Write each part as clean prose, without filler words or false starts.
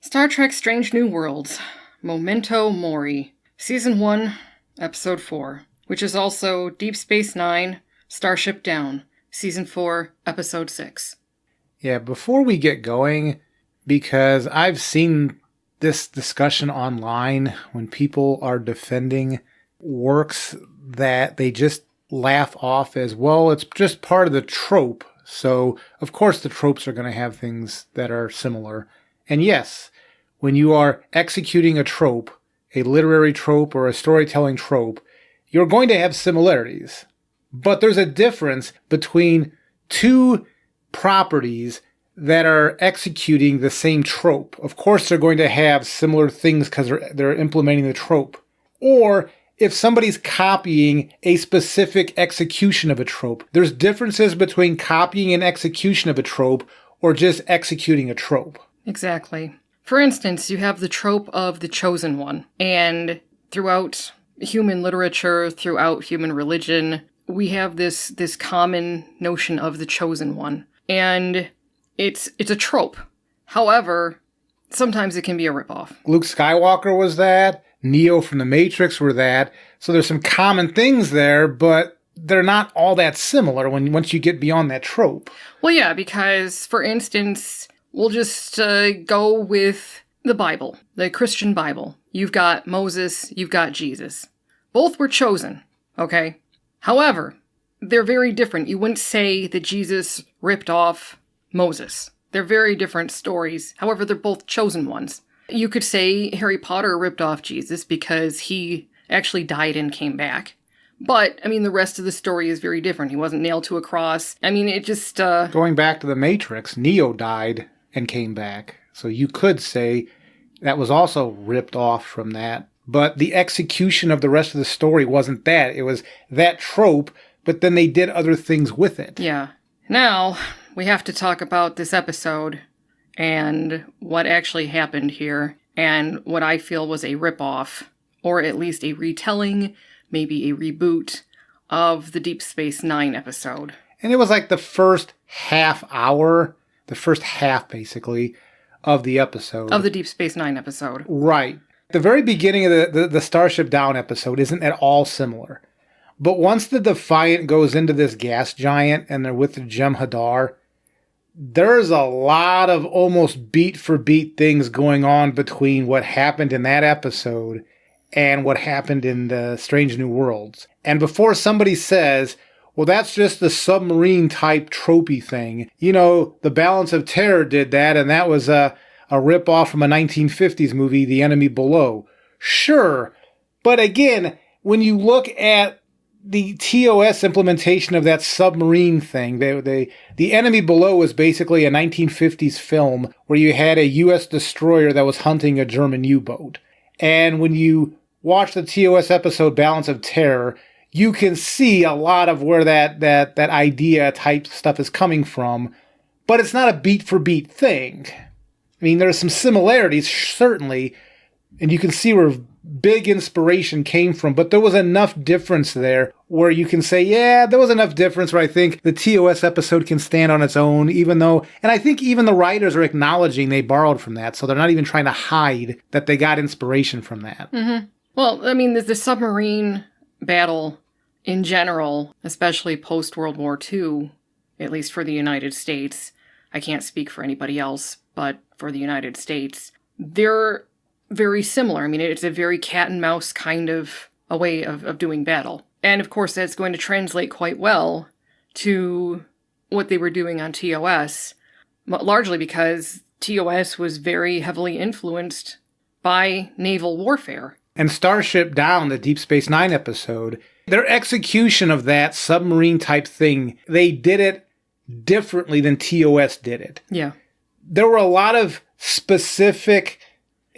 Star Trek Strange New Worlds, Momento Mori, Season 1, Episode 4, which is also Deep Space Nine, Starship Down, Season 4, Episode 6. Yeah, before we get going, because I've seen this discussion online when people are defending works that they just laugh off as, well, it's just part of the trope. So, of course, the tropes are going to have things that are similar. And yes, when you are executing a trope, a literary trope or a storytelling trope, you're going to have similarities. But there's a difference between two properties that are executing the same trope. Of course, they're going to have similar things because they're implementing the trope. Or if somebody's copying a specific execution of a trope, there's differences between copying an execution of a trope or just executing a trope. Exactly. For instance, you have the trope of the chosen one. And throughout human literature, throughout human religion, we have this common notion of the chosen one. And it's a trope. However, sometimes it can be a ripoff. Luke Skywalker was that. Neo from the Matrix were that. So there's some common things there, but they're not all that similar once you get beyond that trope. Well, yeah, because, for instance, we'll just go with the Bible, the Christian Bible. You've got Moses, you've got Jesus. Both were chosen, okay? However, they're very different. You wouldn't say that Jesus ripped off Moses. They're very different stories. However, they're both chosen ones. You could say Harry Potter ripped off Jesus because he actually died and came back. But, I mean, the rest of the story is very different. He wasn't nailed to a cross. I mean, it just... Going back to the Matrix, Neo died and came back. So you could say that was also ripped off from that. But the execution of the rest of the story wasn't that. It was that trope, but then they did other things with it. Yeah. Now, we have to talk about this episode and what actually happened here and what I feel was a ripoff, or at least a retelling, maybe a reboot of the Deep Space Nine episode. And it was like the first half hour, the first half basically, of the episode. Of the Deep Space Nine episode. Right. The very beginning of the Starship Down episode isn't at all similar. But once the Defiant goes into this gas giant and they're with the Jem'Hadar, there's a lot of almost beat-for-beat things going on between what happened in that episode and what happened in the Strange New Worlds. And before somebody says, well, that's just the submarine-type tropey thing. You know, the Balance of Terror did that, and that was a rip-off from a 1950s movie, The Enemy Below. Sure, but again, when you look at the TOS implementation of that submarine thing, the Enemy Below was basically a 1950s film where you had a U.S. destroyer that was hunting a German U-boat. And when you watch the TOS episode Balance of Terror, you can see a lot of where that idea type stuff is coming from, but it's not a beat-for-beat thing. I mean, there's some similarities, certainly, and you can see where big inspiration came from, but there was enough difference there where you can say, yeah, there was enough difference where I think the TOS episode can stand on its own, even though, and I think even the writers are acknowledging they borrowed from that, so they're not even trying to hide that they got inspiration from that. Mm-hmm. Well, I mean, the submarine battle in general, especially post-World War II, at least for the United States, I can't speak for anybody else, but for the United States, they're very similar. I mean, it's a very cat and mouse kind of a way of doing battle. And of course, that's going to translate quite well to what they were doing on TOS, largely because TOS was very heavily influenced by naval warfare. And Starship Down, the Deep Space Nine episode, their execution of that submarine type thing, they did it differently than TOS did it. Yeah. There were a lot of specific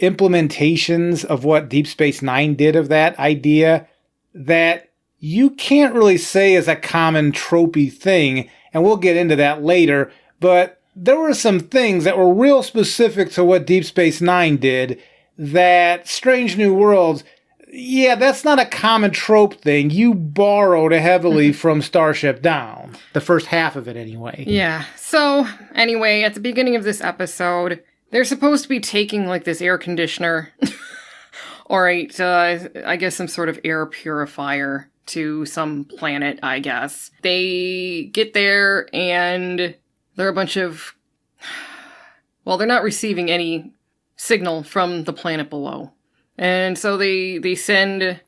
implementations of what Deep Space Nine did of that idea that you can't really say is a common tropey thing, and we'll get into that later, but there were some things that were real specific to what Deep Space Nine did that Strange New Worlds, yeah, that's not a common trope thing. You borrowed heavily from Starship Down. The first half of it, anyway. Yeah. So, anyway, at the beginning of this episode, They're supposed to be taking, like, this air conditioner, or I guess some sort of air purifier to some planet, I guess. They get there, and they're a bunch of... Well, they're not receiving any signal from the planet below. And so they send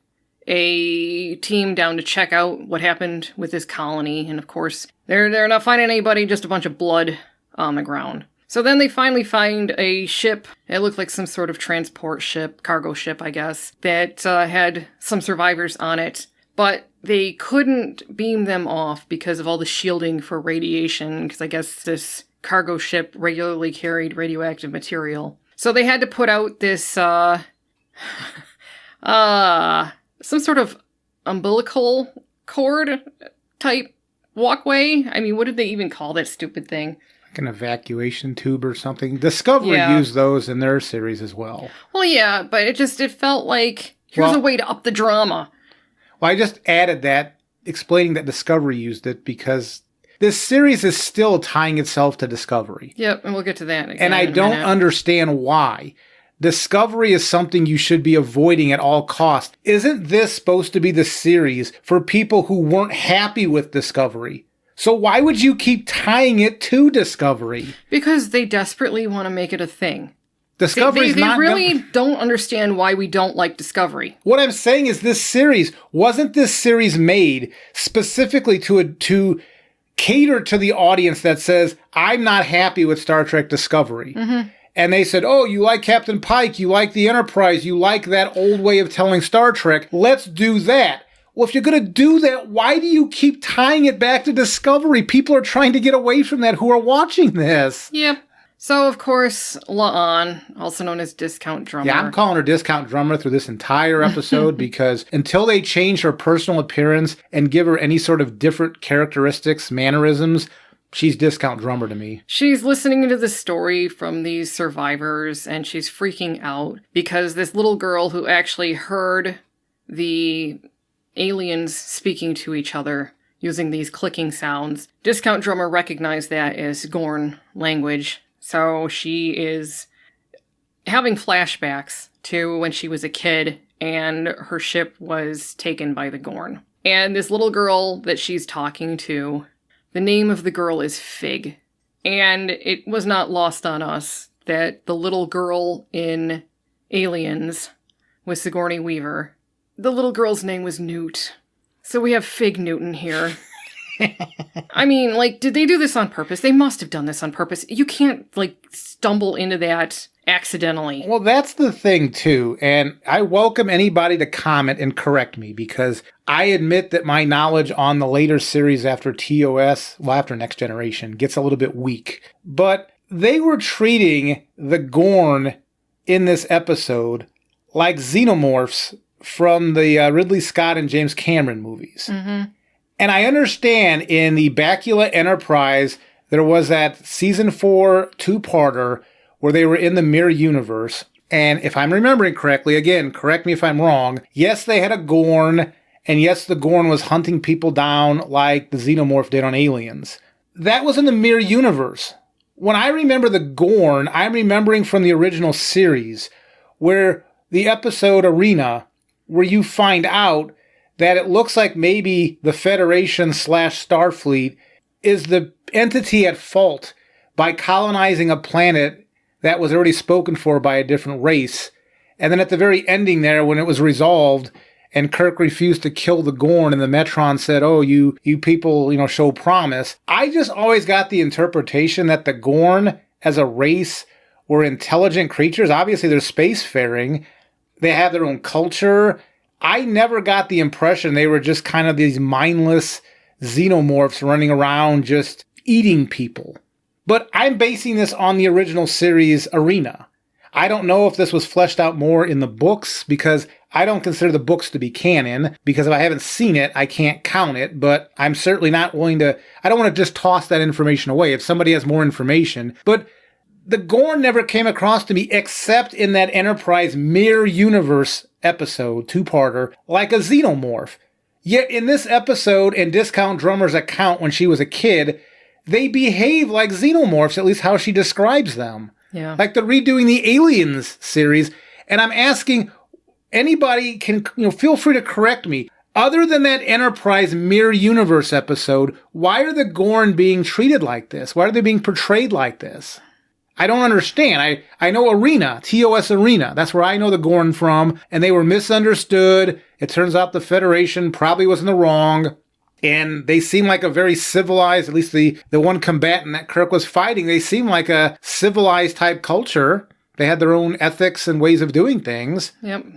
a team down to check out what happened with this colony, and of course, they're not finding anybody, just a bunch of blood on the ground. So then they finally find a ship. It looked like some sort of transport ship, cargo ship, I guess, that had some survivors on it. But they couldn't beam them off because of all the shielding for radiation, because I guess this cargo ship regularly carried radioactive material. So they had to put out this, some sort of umbilical cord type walkway. I mean, what did they even call that stupid thing? An evacuation tube or something. Discovery used those in their series as well. Well, yeah, but it felt like, here's a way to up the drama. Well, I just added that, explaining that Discovery used it because this series is still tying itself to Discovery. Yep, and we'll get to that again. And I don't understand why. Discovery is something you should be avoiding at all costs. Isn't this supposed to be the series for people who weren't happy with Discovery? So why would you keep tying it to Discovery? Because they desperately want to make it a thing. Discovery's they really don't understand why we don't like Discovery. What I'm saying is wasn't this series made specifically to cater to the audience that says, I'm not happy with Star Trek Discovery. Mm-hmm. And they said, oh, you like Captain Pike, you like the Enterprise, you like that old way of telling Star Trek, let's do that. Well, if you're going to do that, why do you keep tying it back to Discovery? People are trying to get away from that who are watching this. Yep. So, of course, La'an, also known as Discount Drummer. Yeah, I'm calling her Discount Drummer through this entire episode because until they change her personal appearance and give her any sort of different characteristics, mannerisms, she's Discount Drummer to me. She's listening to the story from these survivors, and she's freaking out because this little girl who actually heard the aliens speaking to each other using these clicking sounds. Discount Drummer recognized that as Gorn language, so she is having flashbacks to when she was a kid and her ship was taken by the Gorn. And this little girl that she's talking to, the name of the girl is Fig. And it was not lost on us that the little girl in Aliens with Sigourney Weaver, the little girl's name was Newt. So we have Fig Newton here. I mean, like, did they do this on purpose? They must have done this on purpose. You can't, like, stumble into that accidentally. Well, that's the thing, too. And I welcome anybody to comment and correct me because I admit that my knowledge on the later series after TOS, well, after Next Generation, gets a little bit weak. But they were treating the Gorn in this episode like xenomorphs from the Ridley Scott and James Cameron movies. Mm-hmm. And I understand in the Bakula Enterprise, there was that season 4 two-parter where they were in the mirror universe. And if I'm remembering correctly, again, correct me if I'm wrong, yes, they had a Gorn, and yes, the Gorn was hunting people down like the Xenomorph did on Aliens. That was in the mirror universe. When I remember the Gorn, I'm remembering from the original series, where the episode Arena, where you find out that it looks like maybe the Federation / Starfleet is the entity at fault by colonizing a planet that was already spoken for by a different race. And then at the very ending there, when it was resolved and Kirk refused to kill the Gorn and the Metron said, oh, you people, show promise. I just always got the interpretation that the Gorn as a race were intelligent creatures. Obviously, they're spacefaring. They have their own culture. I never got the impression they were just kind of these mindless xenomorphs running around just eating people. But I'm basing this on the original series Arena. I don't know if this was fleshed out more in the books because I don't consider the books to be canon because if I haven't seen it, I can't count it, but I'm certainly not willing to, I don't want to just toss that information away if somebody has more information. But the Gorn never came across to me except in that Enterprise Mirror Universe episode, two-parter, like a xenomorph. Yet in this episode and Discount Drummer's account when she was a kid, they behave like xenomorphs, at least how she describes them. Yeah. Like they're redoing the Aliens series, and I'm asking, anybody can, feel free to correct me. Other than that Enterprise Mirror Universe episode, why are the Gorn being treated like this? Why are they being portrayed like this? I don't understand. I know Arena, TOS Arena. That's where I know the Gorn from, and they were misunderstood. It turns out the Federation probably was in the wrong, and they seem like a very civilized, at least the one combatant that Kirk was fighting, they seem like a civilized type culture. They had their own ethics and ways of doing things. Yep.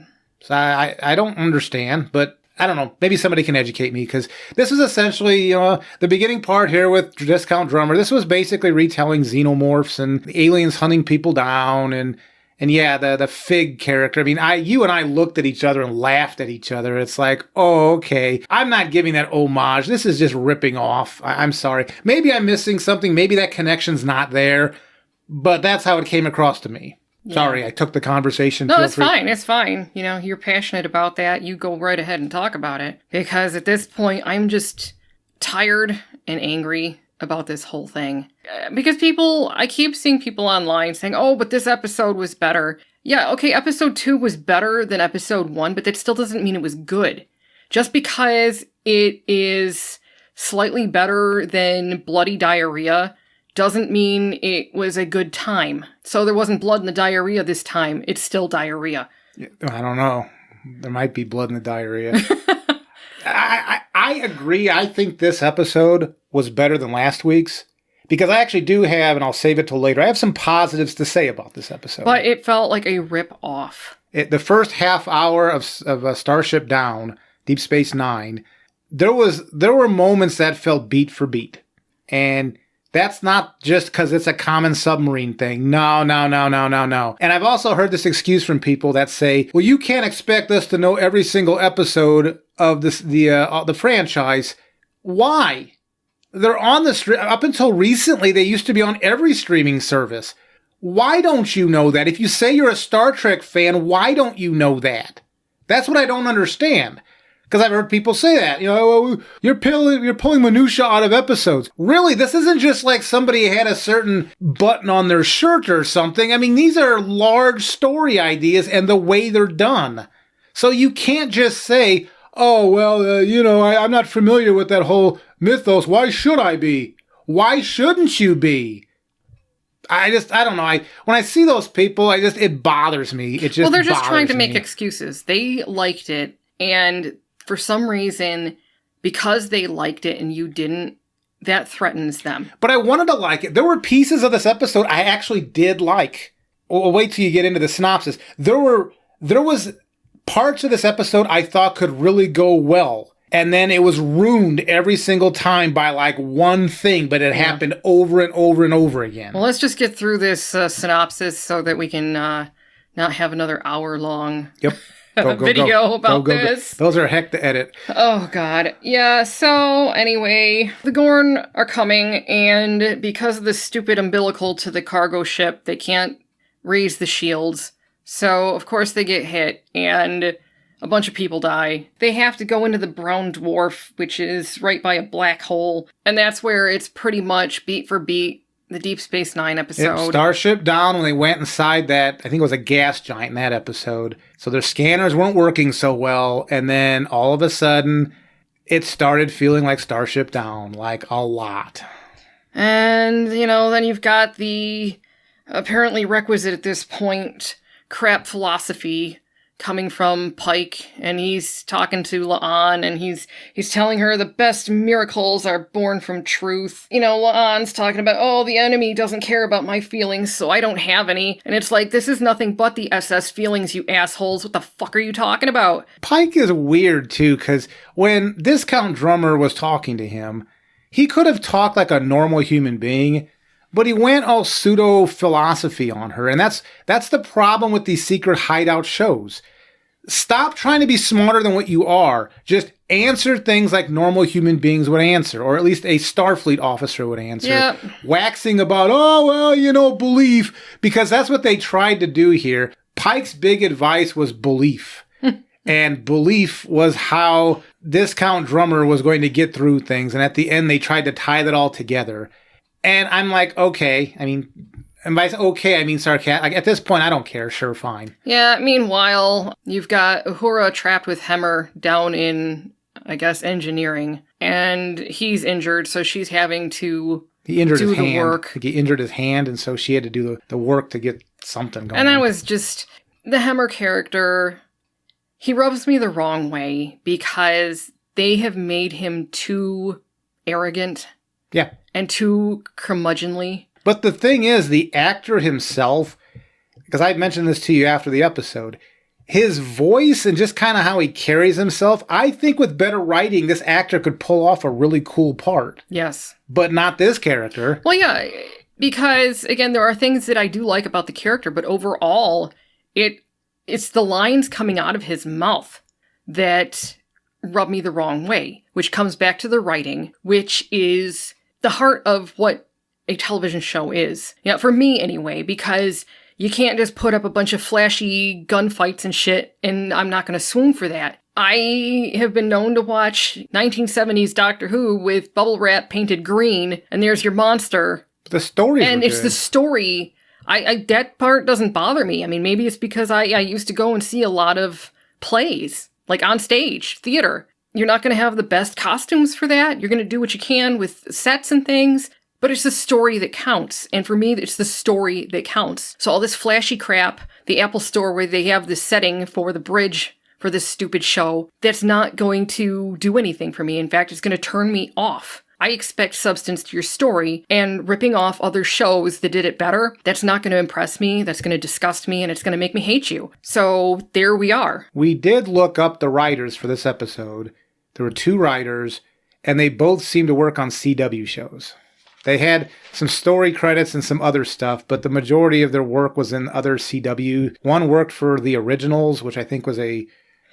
So I don't understand, but I don't know. Maybe somebody can educate me, because this is essentially, the beginning part here with Discount Drummer. This was basically retelling xenomorphs and the aliens hunting people down, and yeah, the Fig character. I mean, you and I looked at each other and laughed at each other. It's like, oh, okay. I'm not giving that homage. This is just ripping off. I'm sorry. Maybe I'm missing something. Maybe that connection's not there, but that's how it came across to me. Yeah. Sorry, I took the conversation. No, it's fine. It's fine. You're passionate about that. You go right ahead and talk about it. Because at this point, I'm just tired and angry about this whole thing. Because I keep seeing people online saying, oh, but this episode was better. Yeah, okay, episode 2 was better than episode 1, but that still doesn't mean it was good. Just because it is slightly better than Bloody Diarrhea doesn't mean it was a good time. So there wasn't blood in the diarrhea this time. It's still diarrhea. I don't know. There might be blood in the diarrhea. I agree. I think this episode was better than last week's, because I actually do have, and I'll save it till later, I have some positives to say about this episode. But it felt like a rip-off. The first half hour of Starship Down, Deep Space Nine, there were moments that felt beat for beat. And that's not just because it's a common submarine thing. No. And I've also heard this excuse from people that say, well, you can't expect us to know every single episode of the franchise. Why? They're on the up until recently, they used to be on every streaming service. Why don't you know that? If you say you're a Star Trek fan, why don't you know that? That's what I don't understand. Because I've heard people say that, you're pulling minutia out of episodes. Really, this isn't just like somebody had a certain button on their shirt or something. I mean, these are large story ideas and the way they're done. So you can't just say, oh, well, I'm not familiar with that whole mythos. Why should I be? Why shouldn't you be? I don't know. When I see those people, it bothers me. It just Well, they're just trying to me. make excuses. They liked it, and for some reason, because they liked it and you didn't, that threatens them. But I wanted to like it. There were pieces of this episode I actually did like. Well, wait till you get into the synopsis. There was parts of this episode I thought could really go well. And then it was ruined every single time by like one thing, but it happened over and over and over again. Well, let's just get through this synopsis so that we can not have another hour-long video about this. Those are heck to edit. Oh, God. Yeah, so anyway, the Gorn are coming, and because of the stupid umbilical to the cargo ship, they can't raise the shields. So, of course, they get hit, and a bunch of people die. They have to go into the brown dwarf, which is right by a black hole, and that's where it's pretty much beat for beat the Deep Space Nine episode. Yep, Starship Down, when they went inside that, I think it was a gas giant in that episode. So their scanners weren't working so well, and then all of a sudden, it started feeling like Starship Down, like a lot. And, then you've got the apparently requisite at this point crap philosophy coming from Pike, and he's talking to La'an, and he's telling her the best miracles are born from truth. La'an's talking about, oh, the enemy doesn't care about my feelings, so I don't have any. And it's like, this is nothing but the SS feelings, you assholes. What the fuck are you talking about? Pike is weird, too, because when Discount Drummer was talking to him, he could have talked like a normal human being, but he went all pseudo-philosophy on her, and that's the problem with these Secret Hideout shows. Stop trying to be smarter than what you are. Just answer things like normal human beings would answer, or at least a Starfleet officer would answer. Yep. Waxing about, belief, because that's what they tried to do here. Pike's big advice was belief. And belief was how Discount Drummer was going to get through things, and at the end they tried to tie that all together. And I'm like, okay, And by okay, I mean sarcastic. Like, at this point, I don't care. Sure, fine. Yeah, meanwhile, you've got Uhura trapped with Hemmer down in, I guess, engineering. And he's injured, so she's having to do the work. He injured his hand, and so she had to do the work to get something going. And that was just... The Hemmer character, he rubs me the wrong way because they have made him too arrogant. Yeah. And too curmudgeonly. But the thing is, the actor himself, because I mentioned this to you after the episode, his voice and just kind of how he carries himself, I think with better writing, this actor could pull off a really cool part. Yes. But not this character. Well, yeah, because, again, there are things that I do like about the character, but overall, it's the lines coming out of his mouth that rub me the wrong way, which comes back to the writing, which is the heart of what a television show is. Yeah, for me anyway, because you can't just put up a bunch of flashy gunfights and shit, and I'm not going to swoon for that. I have been known to watch 1970s Doctor Who with bubble wrap painted green, and there's your monster. The story, and it's the story. I that part doesn't bother me. I mean, maybe it's because I used to go and see a lot of plays, like on stage, theater. You're not going to have the best costumes for that. You're going to do what you can with sets and things. But it's the story that counts. And for me, it's the story that counts. So all this flashy crap, the Apple Store where they have this setting for the bridge for this stupid show, that's not going to do anything for me. In fact, it's going to turn me off. I expect substance to your story, and ripping off other shows that did it better, that's not going to impress me, that's going to disgust me, and it's going to make me hate you. So there we are. We did look up the writers for this episode. There were 2 writers, and they both seemed to work on CW shows. They had some story credits and some other stuff, but the majority of their work was in other CW. One worked for The Originals, which I think was a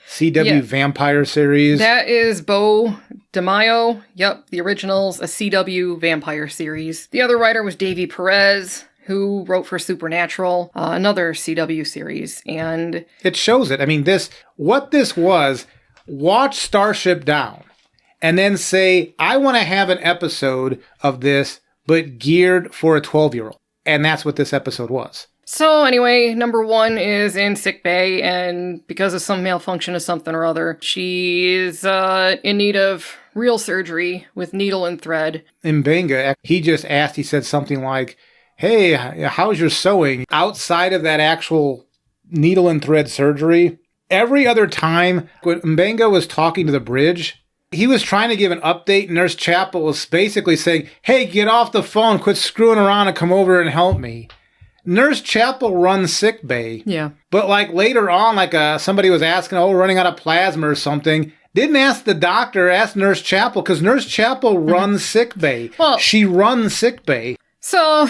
CW vampire series. That is Bo DeMaio. Yep, The Originals, a CW vampire series. The other writer was Davey Perez, who wrote for Supernatural, another CW series. And it shows it. I mean, what this was, watch Starship Down, and then say, I want to have an episode of this, but geared for a 12-year-old. And that's what this episode was. So anyway, number 1 is in sickbay, and because of some malfunction of something or other, she's in need of real surgery with needle and thread. M'Benga, he said something like, hey, how's your sewing? Outside of that actual needle and thread surgery, every other time when M'Benga was talking to the bridge, he was trying to give an update. Nurse Chapel was basically saying, hey, get off the phone, quit screwing around and come over and help me. Nurse Chapel runs sickbay. Yeah. But like later on, like somebody was asking, running out of plasma or something. Didn't ask the doctor, asked Nurse Chapel, because Nurse Chapel runs sickbay. Well, she runs sickbay. So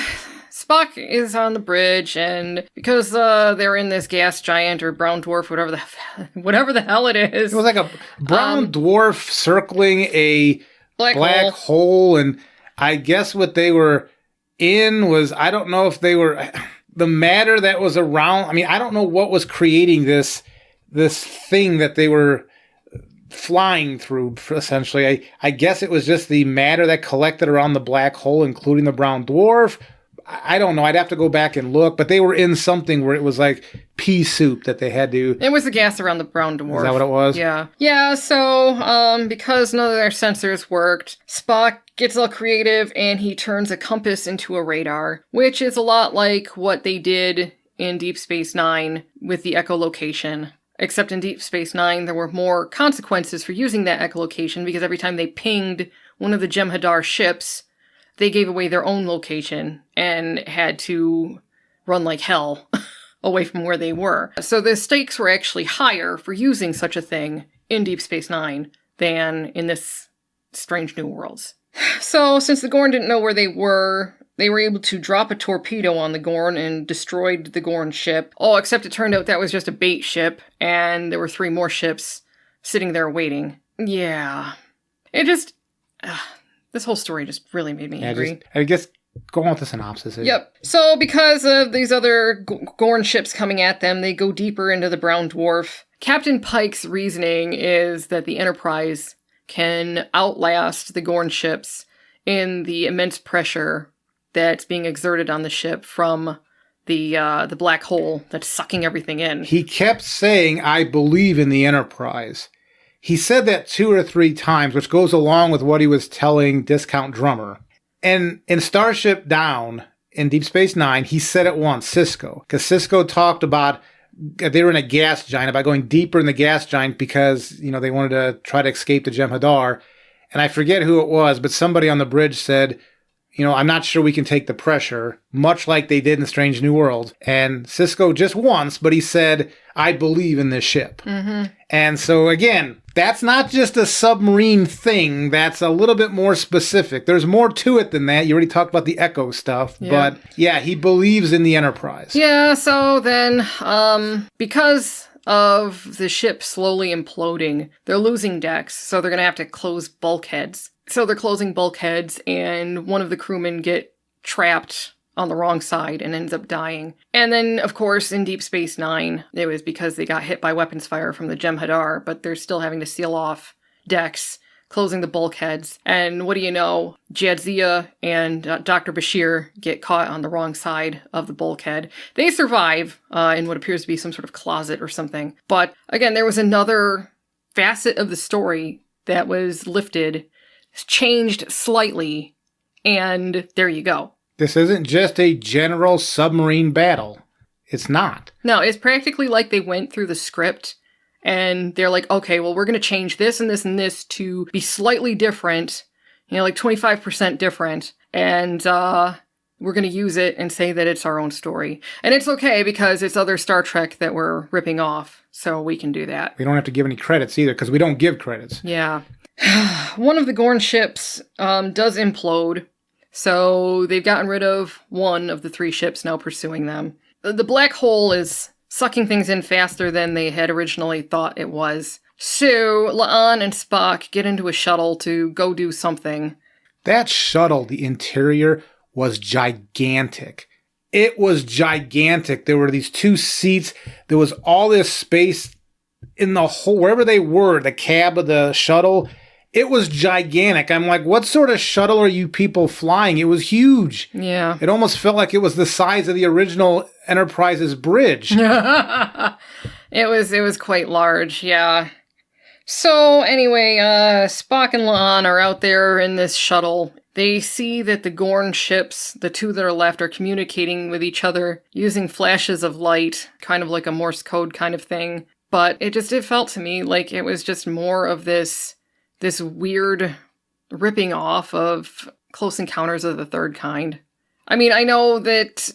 Spock is on the bridge, and because they're in this gas giant or brown dwarf, whatever the hell it is. It was like a brown dwarf circling a black hole, and I guess what they were in was, I don't know if they were, the matter that was around, I mean, I don't know what was creating this thing that they were flying through, essentially. I guess it was just the matter that collected around the black hole, including the brown dwarf. I don't know. I'd have to go back and look, but they were in something where it was like pea soup that they had to... It was the gas around the brown dwarf. Is that what it was? Yeah. Yeah, so, because none of their sensors worked, Spock gets all creative and he turns a compass into a radar, which is a lot like what they did in Deep Space Nine with the echolocation. Except in Deep Space Nine, there were more consequences for using that echolocation, because every time they pinged one of the Jem'Hadar ships, they gave away their own location and had to run like hell away from where they were. So the stakes were actually higher for using such a thing in Deep Space Nine than in this Strange New Worlds. So since the Gorn didn't know where they were able to drop a torpedo on the Gorn and destroyed the Gorn ship. Oh, except it turned out that was just a bait ship, and there were 3 more ships sitting there waiting. Yeah. It just... this whole story just really made me angry. I guess go on with the synopsis. Yep. So because of these other Gorn ships coming at them, they go deeper into the brown dwarf. Captain Pike's reasoning is that the Enterprise can outlast the Gorn ships in the immense pressure that's being exerted on the ship from the black hole that's sucking everything in. He kept saying, I believe in the Enterprise. He said that 2 or 3 times, which goes along with what he was telling Discount Drummer. And in Starship Down, in Deep Space Nine, he said it once, Sisko. Because Sisko talked about they were in a gas giant, about going deeper in the gas giant because, they wanted to try to escape the Jem'Hadar. And I forget who it was, but somebody on the bridge said, I'm not sure we can take the pressure, much like they did in Strange New Worlds. And Sisko just once, but he said, I believe in this ship. Mm-hmm. And so, again, that's not just a submarine thing. That's a little bit more specific. There's more to it than that. You already talked about the Echo stuff. Yeah. But, yeah, he believes in the Enterprise. Yeah, so then, because of the ship slowly imploding, they're losing decks, so they're going to have to close bulkheads. So they're closing bulkheads, and one of the crewmen get trapped on the wrong side and ends up dying. And then, of course, in Deep Space Nine, it was because they got hit by weapons fire from the Jem'Hadar, but they're still having to seal off decks, closing the bulkheads. And what do you know? Jadzia and Dr. Bashir get caught on the wrong side of the bulkhead. They survive in what appears to be some sort of closet or something. But again, there was another facet of the story that was lifted, changed slightly, and there you go. This isn't just a general submarine battle. It's not. No, it's practically like they went through the script and they're like, okay, well, we're going to change this and this and this to be slightly different, like 25% different, and we're going to use it and say that it's our own story. And it's okay because it's other Star Trek that we're ripping off, so we can do that. We don't have to give any credits either because we don't give credits. Yeah. One of the Gorn ships does implode, so they've gotten rid of one of the 3 ships now pursuing them. The black hole is sucking things in faster than they had originally thought it was. So La'an and Spock get into a shuttle to go do something. That shuttle, the interior, was gigantic. It was gigantic. There were these 2 seats. There was all this space in the whole, wherever they were, the cab of the shuttle. It was gigantic. I'm like, what sort of shuttle are you people flying? It was huge. Yeah. It almost felt like it was the size of the original Enterprise's bridge. It was quite large, yeah. So anyway, Spock and La'an are out there in this shuttle. They see that the Gorn ships, the 2 that are left, are communicating with each other using flashes of light, kind of like a Morse code kind of thing. But it felt to me like it was just more of this weird ripping off of Close Encounters of the Third Kind. I mean, I know that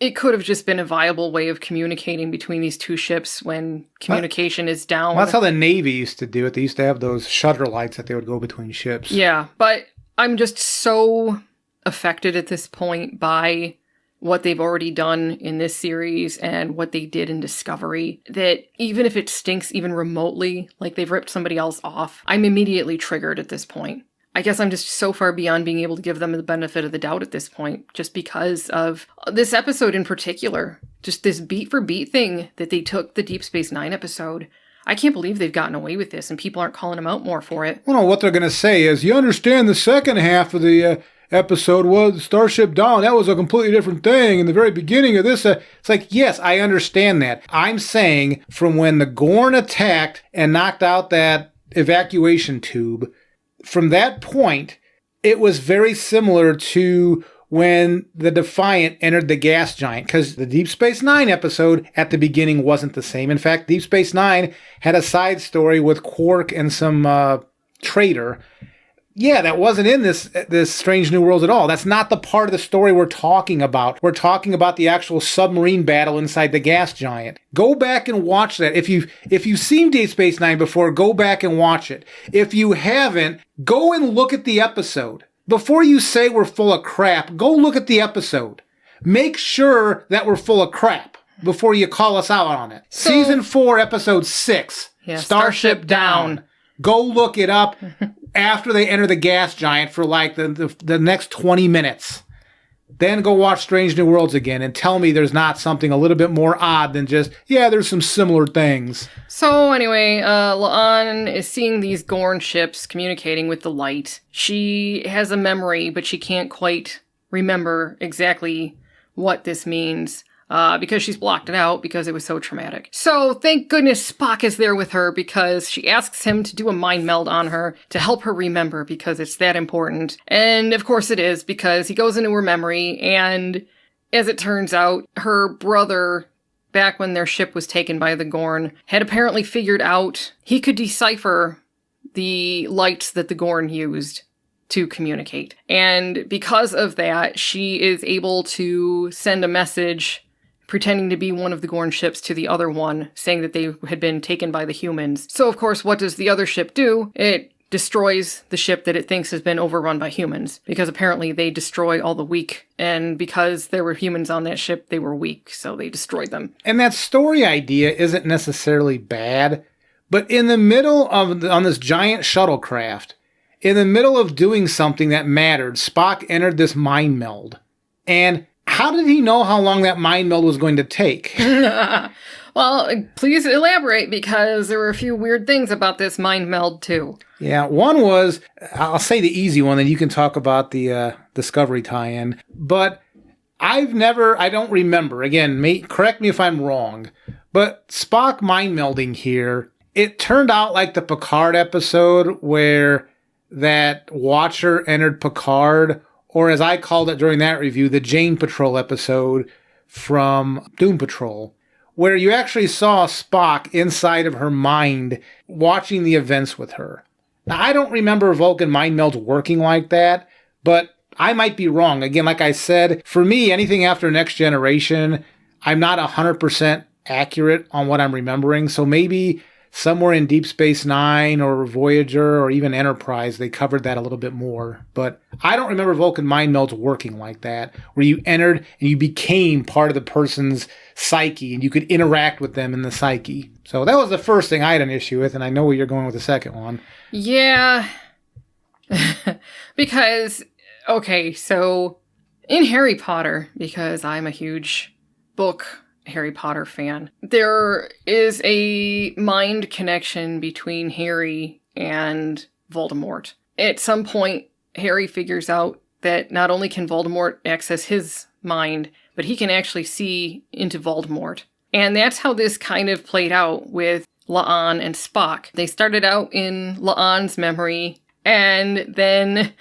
it could have just been a viable way of communicating between these 2 ships when communication is down. Well, that's how the Navy used to do it. They used to have those shutter lights that they would go between ships. Yeah, but I'm just so affected at this point by what they've already done in this series and what they did in Discovery, that even if it stinks even remotely, like they've ripped somebody else off, I'm immediately triggered at this point. I guess I'm just so far beyond being able to give them the benefit of the doubt at this point, just because of this episode in particular. Just this beat-for-beat thing that they took the Deep Space Nine episode. I can't believe they've gotten away with this, and people aren't calling them out more for it. Well, no, what they're going to say is, you understand the second half of the episode was Starship Down. That was a completely different thing. In the very beginning of this, it's like, yes, I understand that. I'm saying from when the Gorn attacked and knocked out that evacuation tube, from that point, it was very similar to when the Defiant entered the gas giant, because the Deep Space Nine episode at the beginning wasn't the same. In fact, Deep Space Nine had a side story with Quark and some traitor. Yeah, that wasn't in this Strange New Worlds at all. That's not the part of the story we're talking about. We're talking about the actual submarine battle inside the gas giant. Go back and watch that. If you've seen Deep Space Nine before, go back and watch it. If you haven't, go and look at the episode. Before you say we're full of crap, go look at the episode. Make sure that we're full of crap before you call us out on it. So, Season 4, Episode 6, yeah, Starship Down. Go look it up after they enter the gas giant for like the next 20 minutes. Then go watch Strange New Worlds again and tell me there's not something a little bit more odd than just, yeah, there's some similar things. So anyway, La'an is seeing these Gorn ships communicating with the light. She has a memory, but she can't quite remember exactly what this means. Because she's blocked it out because it was so traumatic. So thank goodness Spock is there with her, because she asks him to do a mind meld on her to help her remember, because it's that important. And of course it is, because he goes into her memory, and as it turns out, her brother, back when their ship was taken by the Gorn, had apparently figured out he could decipher the lights that the Gorn used to communicate. And because of that, she is able to send a message pretending to be one of the Gorn ships to the other one, saying that they had been taken by the humans. So, of course, what does the other ship do? It destroys the ship that it thinks has been overrun by humans, because apparently they destroy all the weak, and because there were humans on that ship, they were weak, so they destroyed them. And that story idea isn't necessarily bad, but in the middle of, on this giant shuttlecraft, in the middle of doing something that mattered, Spock entered this mind meld. And how did he know how long that mind meld was going to take? Well, please elaborate, because there were a few weird things about this mind meld, too. Yeah, one was, I'll say the easy one, and you can talk about the Discovery tie-in. But I don't remember, again, correct me if I'm wrong, but Spock mind melding here, it turned out like the Picard episode where that Watcher entered Picard, or as I called it during that review, the Jane Patrol episode from Doom Patrol, where you actually saw Spock inside of her mind watching the events with her. Now, I don't remember Vulcan mind melds working like that, but I might be wrong. Again, like I said, for me, anything after Next Generation, I'm not 100% accurate on what I'm remembering, so maybe somewhere in Deep Space Nine or Voyager or even Enterprise, they covered that a little bit more. But I don't remember Vulcan mind melds working like that, where you entered and you became part of the person's psyche and you could interact with them in the psyche. So that was the first thing I had an issue with, and I know where you're going with the second one. Yeah. Because, okay, so in Harry Potter, because I'm a huge book Harry Potter fan, there is a mind connection between Harry and Voldemort. At some point, Harry figures out that not only can Voldemort access his mind, but he can actually see into Voldemort. And that's how this kind of played out with La'an and Spock. They started out in La'an's memory, and then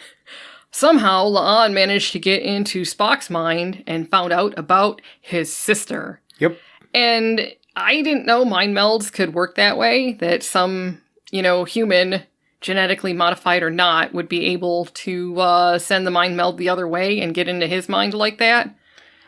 somehow La'an managed to get into Spock's mind and found out about his sister. Yep. And I didn't know mind melds could work that way, that some, human, genetically modified or not, would be able to send the mind meld the other way and get into his mind like that.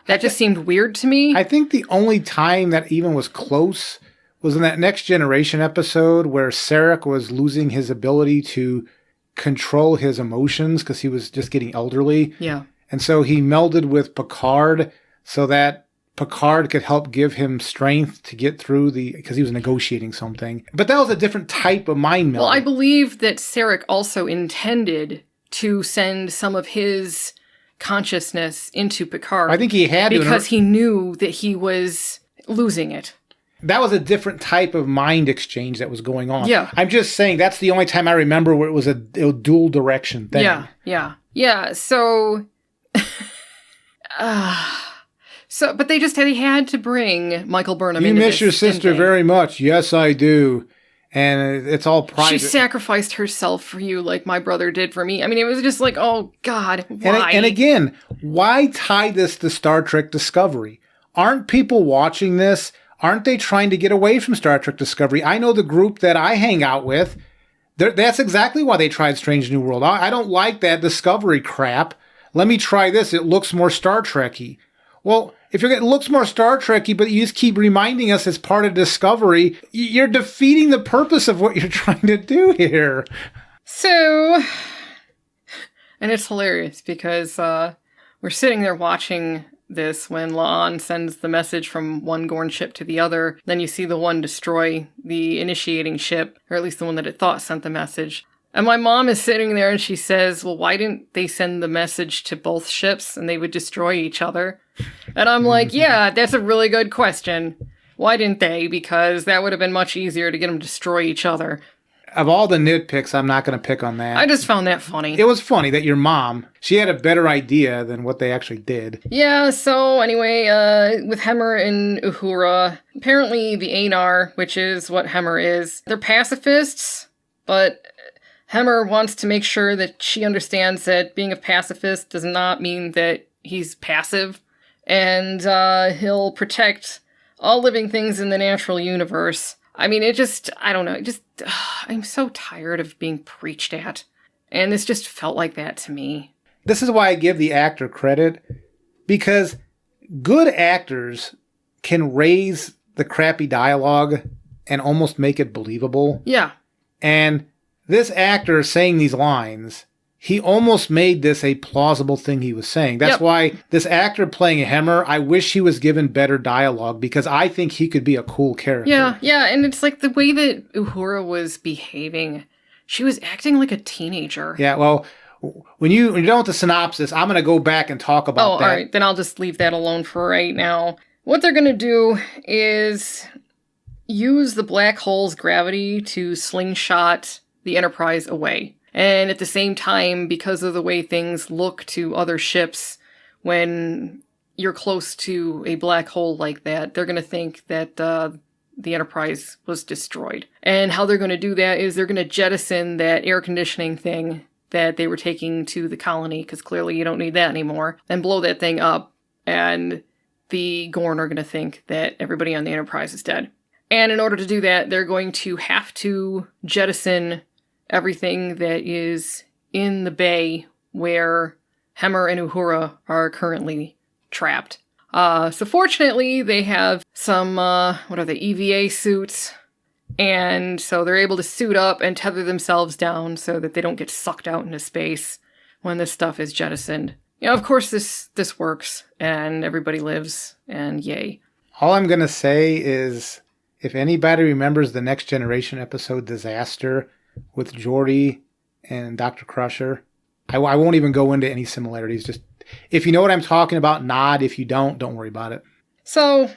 That just seemed weird to me. I think the only time that even was close was in that Next Generation episode where Sarek was losing his ability to control his emotions because he was just getting elderly. Yeah. And so he melded with Picard so that Picard could help give him strength to get through because he was negotiating something. But that was a different type of mind meld. Well, I believe that Sarek also intended to send some of his consciousness into Picard. I think he had to. Because he knew that he was losing it. That was a different type of mind exchange that was going on. Yeah. I'm just saying that's the only time I remember where it was a dual direction thing. Yeah, so... but they had to bring Michael Burnham into this. You miss your sister very much. Yes, I do. And it's all private. She sacrificed herself for you like my brother did for me. I mean, it was just like, oh, God, why? And again, why tie this to Star Trek Discovery? Aren't people watching this? Aren't they trying to get away from Star Trek Discovery? I know the group that I hang out with, that's exactly why they tried Strange New World. I don't like that Discovery crap. Let me try this. It looks more Star Trek-y. Well, if it looks more Star Trek-y, but you just keep reminding us it's part of Discovery, you're defeating the purpose of what you're trying to do here. So, and it's hilarious because we're sitting there watching this when La'an sends the message from one Gorn ship to the other. Then you see the one destroy the initiating ship, or at least the one that it thought sent the message. And my mom is sitting there and she says, well, why didn't they send the message to both ships and they would destroy each other? And I'm like, yeah, that's a really good question. Why didn't they? Because that would have been much easier to get them to destroy each other. Of all the nitpicks, I'm not going to pick on that. I just found that funny. It was funny that your mom, she had a better idea than what they actually did. Yeah, so anyway, with Hemmer and Uhura, apparently the Anar, which is what Hemmer is, they're pacifists, but Hemmer wants to make sure that she understands that being a pacifist does not mean that he's passive, and he'll protect all living things in the natural universe. I mean, I don't know, I'm so tired of being preached at. And this just felt like that to me. This is why I give the actor credit, because good actors can raise the crappy dialogue and almost make it believable. Yeah. And this actor saying these lines, he almost made this a plausible thing he was saying. That's why this actor playing Hemmer, I wish he was given better dialogue, because I think he could be a cool character. Yeah, and it's like the way that Uhura was behaving. She was acting like a teenager. Yeah, well, when you're done with the synopsis, I'm going to go back and talk about that. All right, then I'll just leave that alone for right now. What they're going to do is use the black hole's gravity to slingshot the Enterprise away. And at the same time, because of the way things look to other ships, when you're close to a black hole like that, they're going to think that the Enterprise was destroyed. And how they're going to do that is they're going to jettison that air conditioning thing that they were taking to the colony, because clearly you don't need that anymore, and blow that thing up. And the Gorn are going to think that everybody on the Enterprise is dead. And in order to do that, they're going to have to jettison everything that is in the bay where Hemmer and Uhura are currently trapped. So fortunately, they have some, EVA suits, and so they're able to suit up and tether themselves down so that they don't get sucked out into space when this stuff is jettisoned. You know, of course, this works, and everybody lives, and yay. All I'm going to say is, if anybody remembers the Next Generation episode Disaster with Geordi and Dr. Crusher, I won't even go into any similarities. Just, if you know what I'm talking about, nod. If you don't worry about it. So,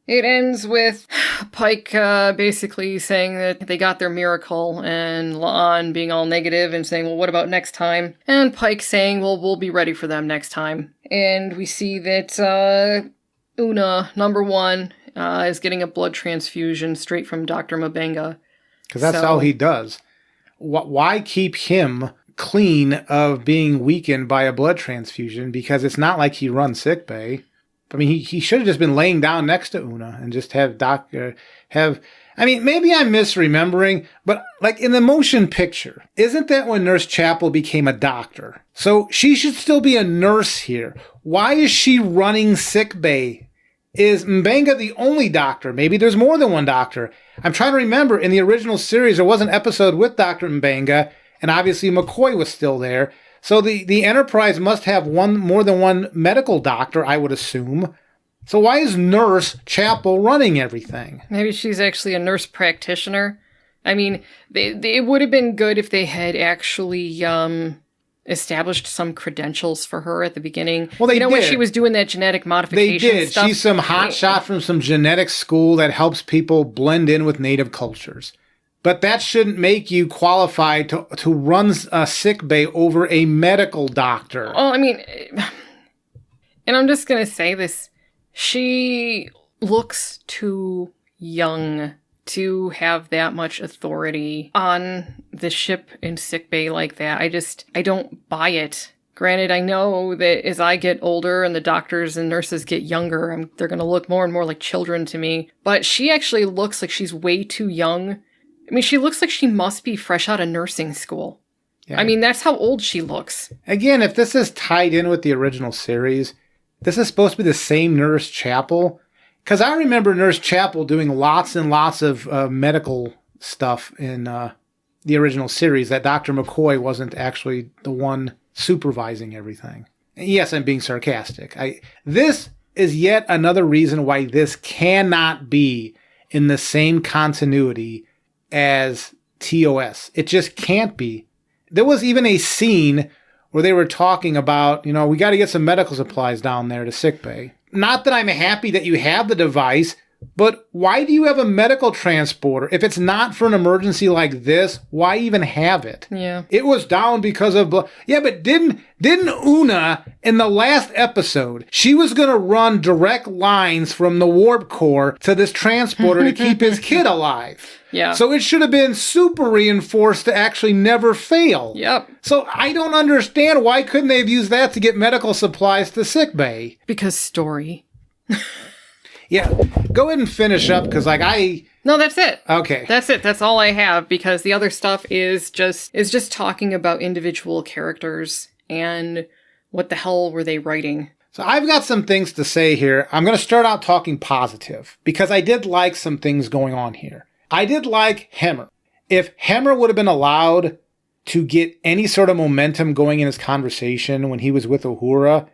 it ends with Pike basically saying that they got their miracle, and La'an being all negative and saying, well, what about next time? And Pike saying, well, we'll be ready for them next time. And we see that Una, number one, is getting a blood transfusion straight from Dr. M'Benga. Because that's all he does. Why keep him clean of being weakened by a blood transfusion? Because it's not like he runs sickbay. I mean, he should have just been laying down next to Una and just have maybe I'm misremembering, but like in the motion picture, isn't that when Nurse Chapel became a doctor? So she should still be a nurse here. Why is she running sickbay? Is M'Benga the only doctor? Maybe there's more than one doctor. I'm trying to remember, in the original series, there was an episode with Dr. M'Benga, and obviously McCoy was still there. So the Enterprise must have more than one medical doctor, I would assume. So why is Nurse Chapel running everything? Maybe she's actually a nurse practitioner. I mean, it would have been good if they had actually established some credentials for her at the beginning. Well, they did. When she was doing that genetic modification They did. stuff. She's some hotshot from some genetic school that helps people blend in with native cultures. But that shouldn't make you qualified to run a sick bay over a medical doctor. Well, I mean, and I'm just going to say this. She looks too young to have that much authority on the ship in sickbay like that. I don't buy it. Granted, I know that as I get older and the doctors and nurses get younger, they're going to look more and more like children to me. But she actually looks like she's way too young. I mean, she looks like she must be fresh out of nursing school. Yeah. I mean, that's how old she looks. Again, if this is tied in with the original series, this is supposed to be the same Nurse Chapel. Because I remember Nurse Chapel doing lots and lots of medical stuff in the original series, that Dr. McCoy wasn't actually the one supervising everything. Yes, I'm being sarcastic. This is yet another reason why this cannot be in the same continuity as TOS. It just can't be. There was even a scene where they were talking about, we got to get some medical supplies down there to sickbay. Not that I'm happy that you have the device, But why do you have a medical transporter? If it's not for an emergency like this, why even have it? Yeah. It was down because of... Yeah, but didn't Una, in the last episode, she was going to run direct lines from the warp core to this transporter to keep his kid alive. Yeah. So it should have been super reinforced to actually never fail. Yep. So I don't understand why couldn't they have used that to get medical supplies to sickbay? Because story. Yeah, go ahead and finish up, because No, that's it. Okay. That's it. That's all I have, because the other stuff is just talking about individual characters and what the hell were they writing. So I've got some things to say here. I'm going to start out talking positive, because I did like some things going on here. I did like Hemmer. If Hemmer would have been allowed to get any sort of momentum going in his conversation when he was with Uhura,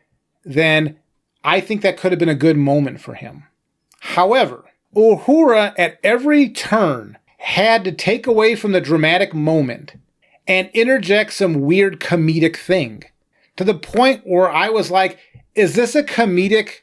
then I think that could have been a good moment for him. However, Uhura at every turn had to take away from the dramatic moment and interject some weird comedic thing, to the point where I was like, is this a comedic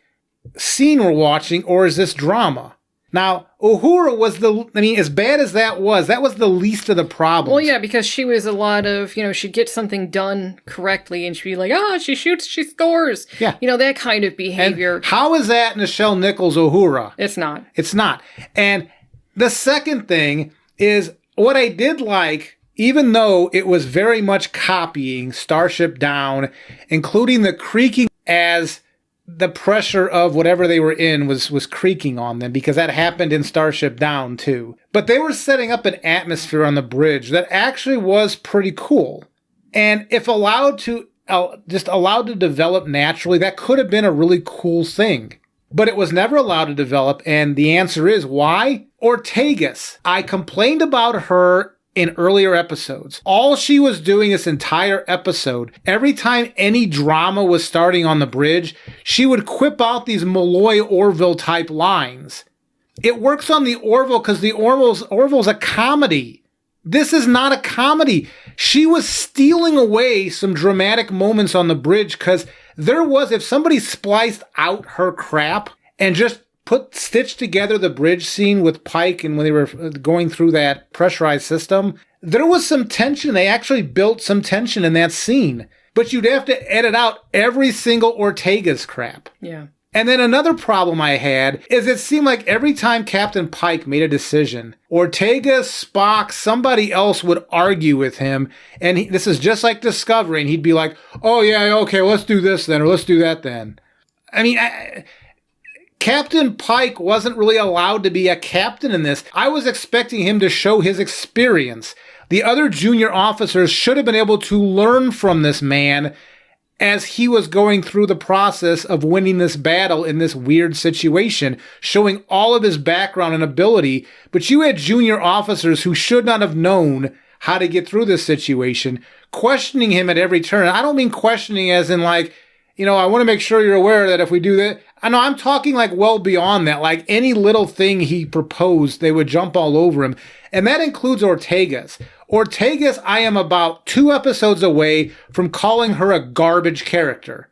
scene we're watching, or is this drama? Now, Uhura was as bad as that was the least of the problems. Well, yeah, because she was a lot of, she'd get something done correctly and she'd be like, she shoots, she scores. Yeah. That kind of behavior. And how is that Nichelle Nichols Uhura? It's not. It's not. And the second thing is, what I did like, even though it was very much copying Starship Down, including the creaking as the pressure of whatever they were in was creaking on them, because that happened in Starship Down too. But they were setting up an atmosphere on the bridge that actually was pretty cool. And if allowed to develop naturally, that could have been a really cool thing. But it was never allowed to develop, and the answer is why? Ortegas. I complained about her in earlier episodes. All she was doing this entire episode, every time any drama was starting on the bridge, she would quip out these Malloy Orville type lines. It works on the Orville because the Orville's a comedy. This is not a comedy. She was stealing away some dramatic moments on the bridge, because if somebody spliced out her crap and just stitched together the bridge scene with Pike and when they were going through that pressurized system, there was some tension. They actually built some tension in that scene. But you'd have to edit out every single Ortega's crap. Yeah. And then another problem I had is it seemed like every time Captain Pike made a decision, Ortega, Spock, somebody else would argue with him. And this is just like Discovery. And he'd be like, oh, yeah, okay, let's do this then, or let's do that then. I mean, Captain Pike wasn't really allowed to be a captain in this. I was expecting him to show his experience. The other junior officers should have been able to learn from this man as he was going through the process of winning this battle in this weird situation, showing all of his background and ability. But you had junior officers who should not have known how to get through this situation, questioning him at every turn. I don't mean questioning as in like, I want to make sure you're aware that if we do that, I know I'm talking like well beyond that. Like any little thing he proposed, they would jump all over him. And that includes Ortega's. Ortega's, I am about 2 episodes away from calling her a garbage character,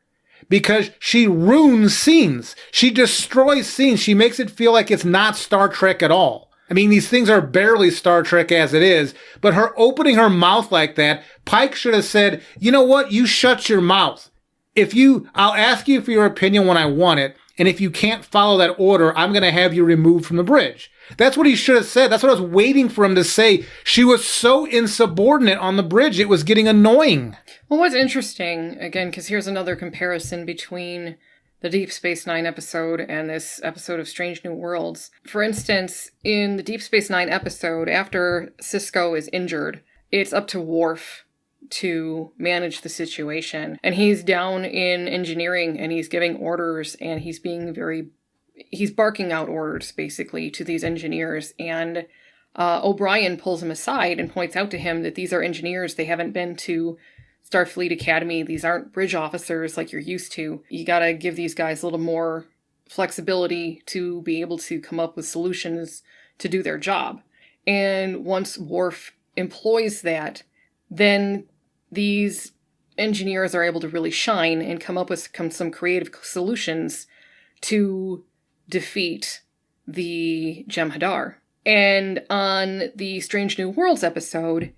because she ruins scenes. She destroys scenes. She makes it feel like it's not Star Trek at all. I mean, these things are barely Star Trek as it is, but her opening her mouth like that, Pike should have said, you know what? You shut your mouth. I'll ask you for your opinion when I want it, and if you can't follow that order, I'm going to have you removed from the bridge. That's what he should have said. That's what I was waiting for him to say. She was so insubordinate on the bridge, it was getting annoying. Well, what's interesting, again, because here's another comparison between the Deep Space Nine episode and this episode of Strange New Worlds. For instance, in the Deep Space Nine episode, after Sisko is injured, it's up to Worf to manage the situation. And he's down in engineering and he's giving orders and he's barking out orders basically to these engineers. And O'Brien pulls him aside and points out to him that these are engineers. They haven't been to Starfleet Academy. These aren't bridge officers like you're used to. You gotta give these guys a little more flexibility to be able to come up with solutions to do their job. And once Worf employs that, then these engineers are able to really shine and come up with some creative solutions to defeat the Jem'Hadar. And on the Strange New Worlds episode,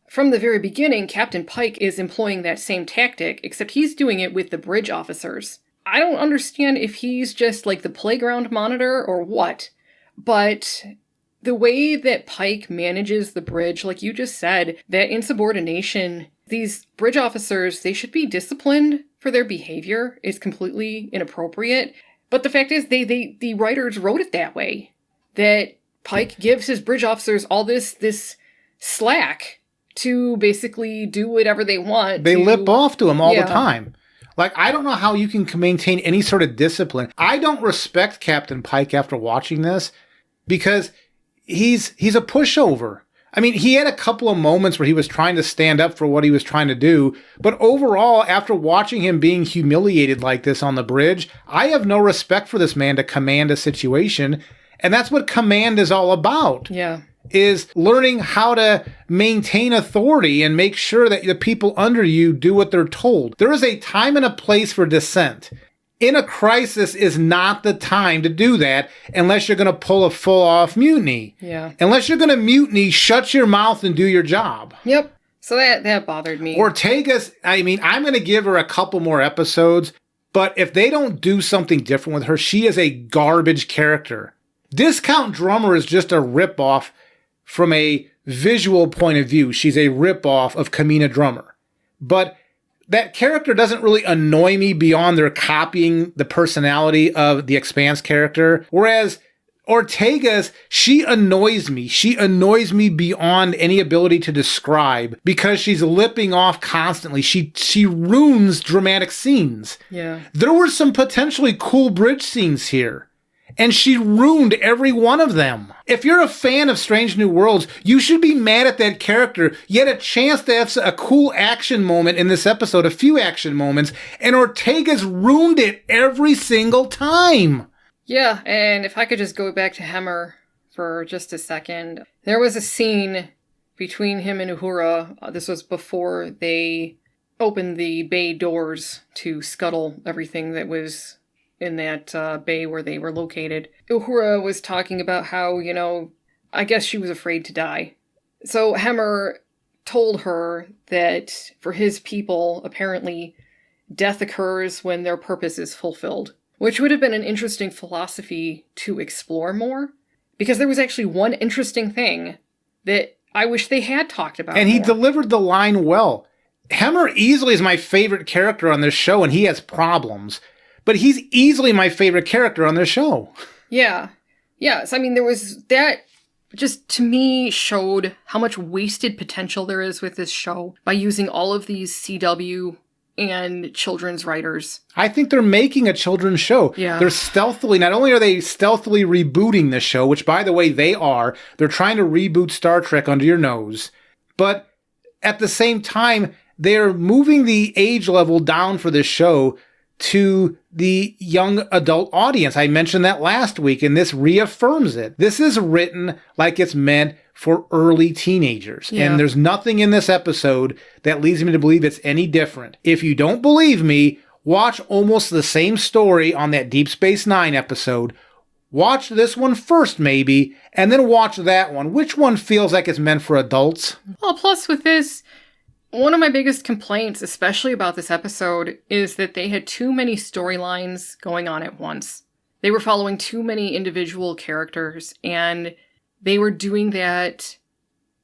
from the very beginning, Captain Pike is employing that same tactic, except he's doing it with the bridge officers. I don't understand if he's just like the playground monitor or what, but the way that Pike manages the bridge, like you just said, that insubordination, these bridge officers, they should be disciplined for their behavior, is completely inappropriate. But the fact is, the writers wrote it that way, that Pike gives his bridge officers all this slack to basically do whatever they want. They lip off to him all the time. Like, I don't know how you can maintain any sort of discipline. I don't respect Captain Pike after watching this because he's a pushover. I mean, he had a couple of moments where he was trying to stand up for what he was trying to do, but overall, after watching him being humiliated like this on the bridge, I have no respect for this man to command a situation, and that's what command is all about. Yeah. Is learning how to maintain authority and make sure that the people under you do what they're told. There is a time and a place for dissent. In a crisis is not the time to do that unless you're going to pull a full-off mutiny. Yeah. Unless you're going to mutiny, shut your mouth and do your job. Yep. So that bothered me. Ortega's, I mean, I'm going to give her a couple more episodes, but if they don't do something different with her, she is a garbage character. Discount Drummer is just a ripoff from a visual point of view. She's a ripoff of Kamina Drummer. But that character doesn't really annoy me beyond their copying the personality of the Expanse character. Whereas Ortega's, she annoys me. She annoys me beyond any ability to describe because she's lipping off constantly. She ruins dramatic scenes. Yeah. There were some potentially cool bridge scenes here, and she ruined every one of them. If you're a fan of Strange New Worlds, you should be mad at that character. You had a chance to have a cool action moment in this episode, a few action moments, and Ortega's ruined it every single time. Yeah, and if I could just go back to Hemmer for just a second. There was a scene between him and Uhura. This was before they opened the bay doors to scuttle everything that was in that bay where they were located. Uhura was talking about how, I guess she was afraid to die. So Hemmer told her that for his people, apparently, death occurs when their purpose is fulfilled, which would have been an interesting philosophy to explore more, because there was actually one interesting thing that I wish they had talked about. And he more. delivered the line well. Hemmer easily is my favorite character on this show, and he has problems. But he's easily my favorite character on this show. Yeah. Yes, I mean, there was that just, to me, showed how much wasted potential there is with this show by using all of these CW and children's writers. I think they're making a children's show. Yeah. They're stealthily, not only are they stealthily rebooting the show, which, by the way, they're trying to reboot Star Trek under your nose, but at the same time, they're moving the age level down for this show to the young adult audience. I mentioned that last week, and this reaffirms it. This is written like it's meant for early teenagers. Yeah. And there's nothing in this episode that leads me to believe it's any different. If you don't believe me, watch almost the same story on that Deep Space Nine episode. Watch this one first, maybe, and then watch that one. Which one feels like it's meant for adults? Well, plus with this, one of my biggest complaints, especially about this episode, is that they had too many storylines going on at once. They were following too many individual characters, and they were doing that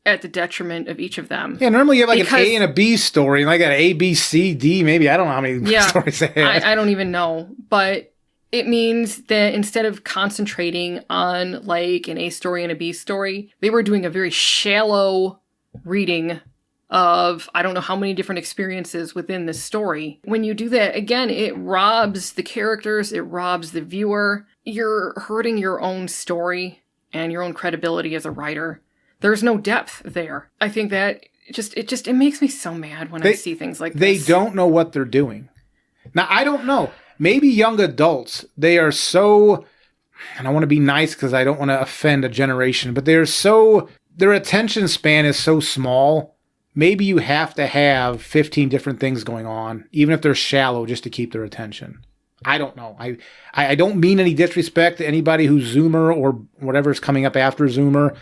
at the detriment of each of them. Yeah, normally you have an A and a B story, and like an A, B, C, D, maybe. I don't know how many stories they had. I don't even know. But it means that instead of concentrating on like an A story and a B story, they were doing a very shallow reading of I don't know how many different experiences within this story. When you do that, again, it robs the characters, it robs the viewer. You're hurting your own story and your own credibility as a writer. There's no depth there. I think that it makes me so mad when I see things like this. They don't know what they're doing. Now, I don't know. Maybe young adults, they are so, and I want to be nice because I don't want to offend a generation, but their attention span is so small. Maybe you have to have 15 different things going on, even if they're shallow, just to keep their attention. I don't know. I don't mean any disrespect to anybody who's Zoomer or whatever's coming up after Zoomer,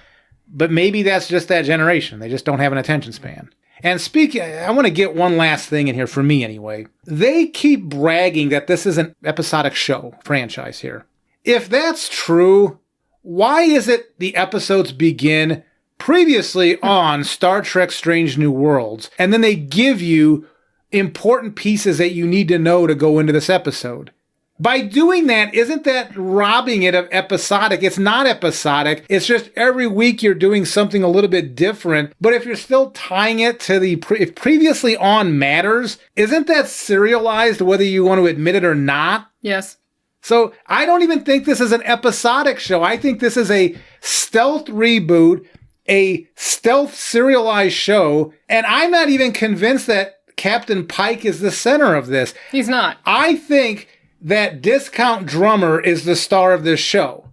but maybe that's just that generation. They just don't have an attention span. And speaking, I want to get one last thing in here, for me anyway. They keep bragging that this is an episodic show franchise here. If that's true, why is it the episodes begin previously on Star Trek Strange New Worlds, and then they give you important pieces that you need to know to go into this episode? By doing that, isn't that robbing it of episodic? It's not episodic. It's just every week you're doing something a little bit different. But if you're still tying it to the if previously on matters, isn't that serialized whether you want to admit it or not? Yes. So I don't even think this is an episodic show. I think this is a stealth reboot, a stealth serialized show. And I'm not even convinced that Captain Pike is the center of this. He's not. I think that Discount Drummer is the star of this show.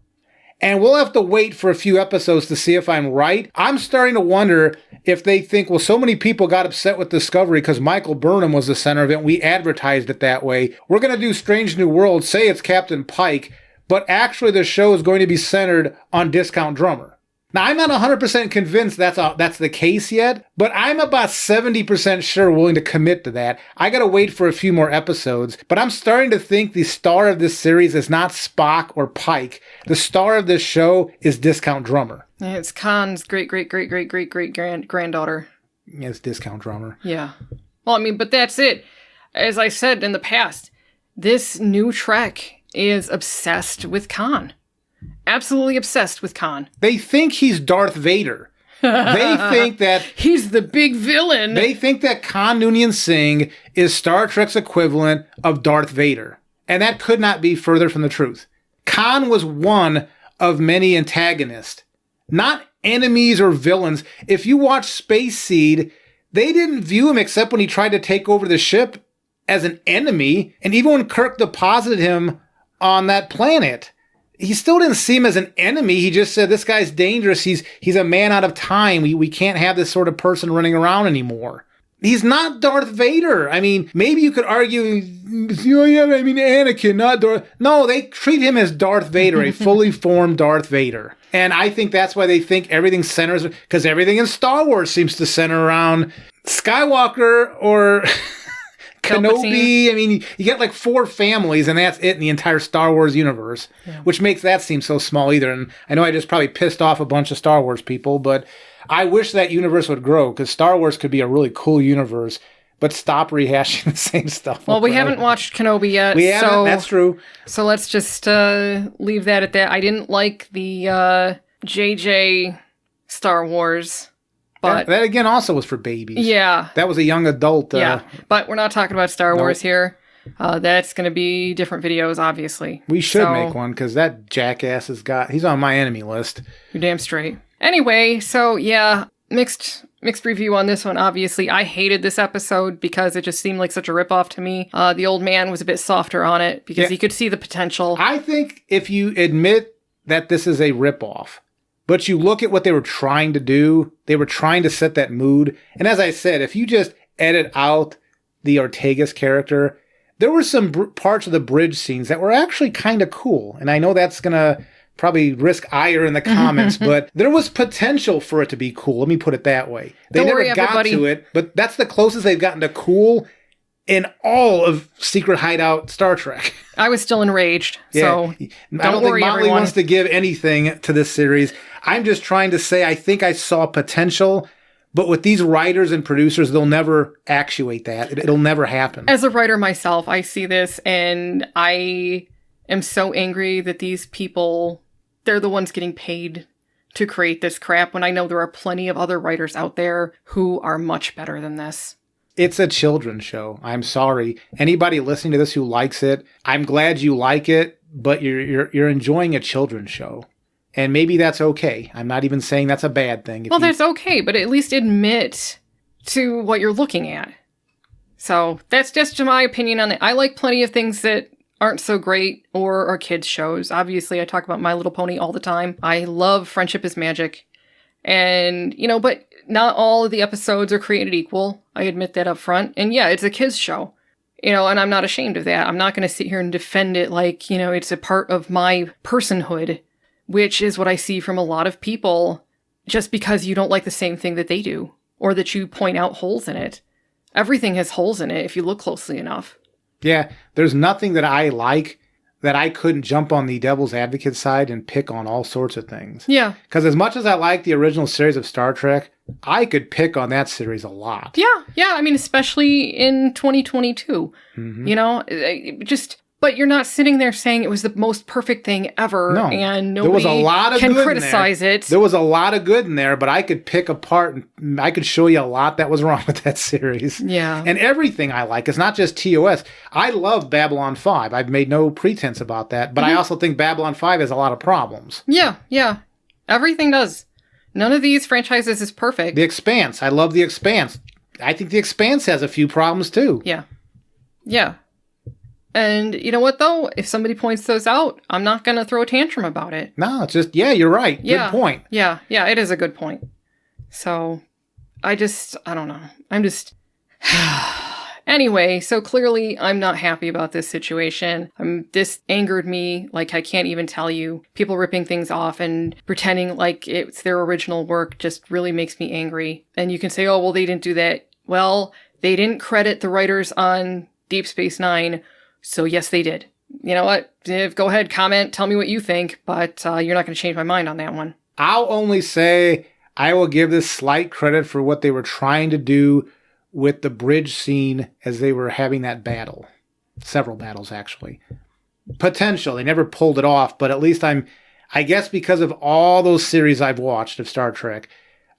And we'll have to wait for a few episodes to see if I'm right. I'm starting to wonder if they think, well, so many people got upset with Discovery because Michael Burnham was the center of it and we advertised it that way. We're going to do Strange New World, say it's Captain Pike, but actually the show is going to be centered on Discount Drummer. Now, I'm not 100% convinced that's the case yet, but I'm about 70% sure willing to commit to that. I gotta wait for a few more episodes, but I'm starting to think the star of this series is not Spock or Pike. The star of this show is Discount Drummer. Yeah, it's Khan's great-great-great-great-great-granddaughter. Yeah, it's Discount Drummer. Yeah. Well, I mean, but that's it. As I said in the past, this new Trek is obsessed with Khan. Absolutely obsessed with Khan. They think he's Darth Vader. They think that he's the big villain. They think that Khan Noonien Singh is Star Trek's equivalent of Darth Vader. And that could not be further from the truth. Khan was one of many antagonists, not enemies or villains. If you watch Space Seed, they didn't view him, except when he tried to take over the ship, as an enemy. And even when Kirk deposited him on that planet, he still didn't see him as an enemy. He just said, this guy's dangerous. He's a man out of time. We can't have this sort of person running around anymore. He's not Darth Vader. I mean, maybe you could argue, Anakin, not Darth. No, they treat him as Darth Vader, a fully formed Darth Vader. And I think that's why they think everything centers, because everything in Star Wars seems to center around Skywalker or Kenobi. I mean, you get like 4 families, and that's it in the entire Star Wars universe, which makes that seem so small either. And I know I just probably pissed off a bunch of Star Wars people, but I wish that universe would grow, because Star Wars could be a really cool universe, but stop rehashing the same stuff. Well, we haven't watched Kenobi yet. We haven't, that's true. So let's just leave that at that. I didn't like the JJ Star Wars. But that again also was for babies. Yeah. That was a young adult. Yeah, but we're not talking about Star Wars here. That's going to be different videos, obviously. We should make one, because that jackass he's on my enemy list. You're damn straight. Anyway, so yeah, mixed review on this one, obviously. I hated this episode because it just seemed like such a ripoff to me. The old man was a bit softer on it because he could see the potential. I think if you admit that this is a ripoff, but you look at what they were trying to do, they were trying to set that mood. And as I said, if you just edit out the Ortega's character, there were some parts of the bridge scenes that were actually kind of cool. And I know that's going to probably risk ire in the comments, but there was potential for it to be cool. Let me put it that way. They never got to it, but that's the closest they've gotten to cool in all of Secret Hideout Star Trek. I was still enraged, so I don't think Motley wants to give anything to this series. I'm just trying to say I think I saw potential, but with these writers and producers, they'll never actuate that. It'll never happen. As a writer myself, I see this, and I am so angry that these people, they're the ones getting paid to create this crap, when I know there are plenty of other writers out there who are much better than this. It's a children's show. I'm sorry. Anybody listening to this who likes it, I'm glad you like it, but you're enjoying a children's show. And maybe that's okay. I'm not even saying that's a bad thing. Well, that's okay, but at least admit to what you're looking at. So that's just my opinion on it. I like plenty of things that aren't so great or are kids' shows. Obviously, I talk about My Little Pony all the time. I love Friendship is Magic. And, but not all of the episodes are created equal. I admit that up front. And yeah, it's a kids' show. You know, and I'm not ashamed of that. I'm not going to sit here and defend it like, you know, it's a part of my personhood, which is what I see from a lot of people just because you don't like the same thing that they do or that you point out holes in it. Everything has holes in it if you look closely enough. Yeah, there's nothing that I like that I couldn't jump on the devil's advocate side and pick on all sorts of things. Yeah. Because as much as I like the original series of Star Trek, I could pick on that series a lot. Yeah. I mean, especially in 2022. Mm-hmm. You know, but you're not sitting there saying it was the most perfect thing ever. No. And There was nobody a lot of can good criticize in there. it. There was a lot of good in there, but I could pick apart and I could show you a lot that was wrong with that series. Yeah. And everything I like. It's not just TOS. I love Babylon 5. I've made no pretense about that. But I also think Babylon 5 has a lot of problems. Yeah. Everything does. None of these franchises is perfect. The Expanse. I love The Expanse. I think The Expanse has a few problems too. Yeah. And you know what, though? If somebody points those out, I'm not going to throw a tantrum about it. No, it's just, you're right. Yeah. Good point. Yeah, it is a good point. So, I don't know. Anyway, so clearly I'm not happy about this situation. This angered me, like I can't even tell you. People ripping things off and pretending like it's their original work just really makes me angry. And you can say, oh, well, they didn't do that. Well, they didn't credit the writers on Deep Space Nine. So yes, they did. You know what? Go ahead, comment, tell me what you think, but you're not going to change my mind on that one. I'll only say I will give this slight credit for what they were trying to do with the bridge scene as they were having that battle. Several battles, actually. Potential. They never pulled it off, but at least I guess because of all those series I've watched of Star Trek,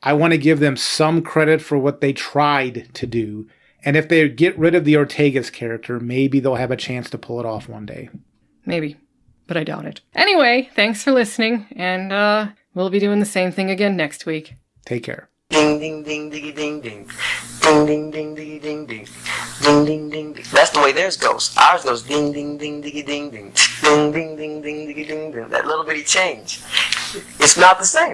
I want to give them some credit for what they tried to do. And if they get rid of the Ortega's character, maybe they'll have a chance to pull it off one day. Maybe, but I doubt it. Anyway, thanks for listening, and we'll be doing the same thing again next week. Take care. Ding ding ding diggy ding ding. Ding ding ding diggy ding ding. Ding ding ding ding. That's the way theirs goes. Ours goes ding ding ding diggy ding ding. Ding ding ding ding diggy ding ding. That little bitty change. It's not the same.